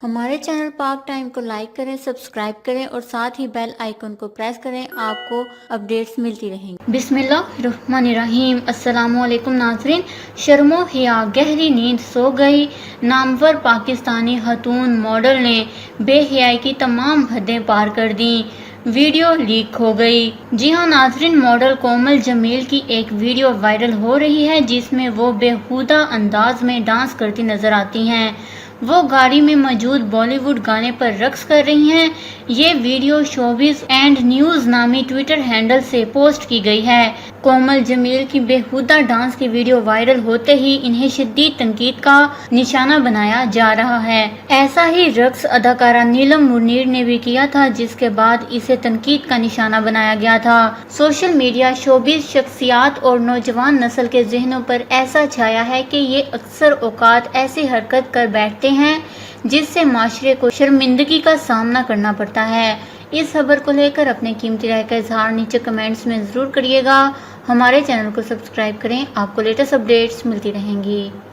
ہمارے چینل پاک ٹائم کو لائک کریں، سبسکرائب کریں اور ساتھ ہی بیل آئیکن کو پریس کریں، آپ کو اپڈیٹس ملتی رہیں گی۔ بسم اللہ الرحمن الرحیم۔ السلام علیکم ناظرین۔ شرم و حیا گہری نیند سو گئی، نامور پاکستانی خاتون ماڈل نے بے حیائی کی تمام حدیں پار کر دیں، ویڈیو لیک ہو گئی۔ جی ہاں ناظرین، ماڈل کومل جمیل کی ایک ویڈیو وائرل ہو رہی ہے جس میں وہ بےہودہ انداز میں ڈانس کرتی نظر آتی ہیں۔ وہ گاڑی میں موجود بالی ووڈ گانے پر رقص کر رہی ہیں۔ یہ ویڈیو شوبز اینڈ نیوز نامی ٹویٹر ہینڈل سے پوسٹ کی گئی ہے۔ کومل جمیل کی بےہودہ ڈانس کی ویڈیو وائرل ہوتے ہی انہیں شدید تنقید کا نشانہ بنایا جا رہا ہے۔ ایسا ہی رقص اداکارہ نیلم منیر نے بھی کیا تھا، جس کے بعد اسے تنقید کا نشانہ بنایا گیا تھا۔ سوشل میڈیا شوبز شخصیات اور نوجوان نسل کے ذہنوں پر ایسا چھایا ہے کہ یہ اکثر اوقات ایسی حرکت کر بیٹھتے ہیں جس سے معاشرے کو شرمندگی کا سامنا کرنا پڑتا ہے۔ اس خبر کو لے کر اپنے قیمتی رائے کا اظہار نیچے کمنٹس میں ضرور کریے گا۔ ہمارے چینل کو سبسکرائب کریں، آپ کو لیٹسٹ اپڈیٹس ملتی رہیں گی۔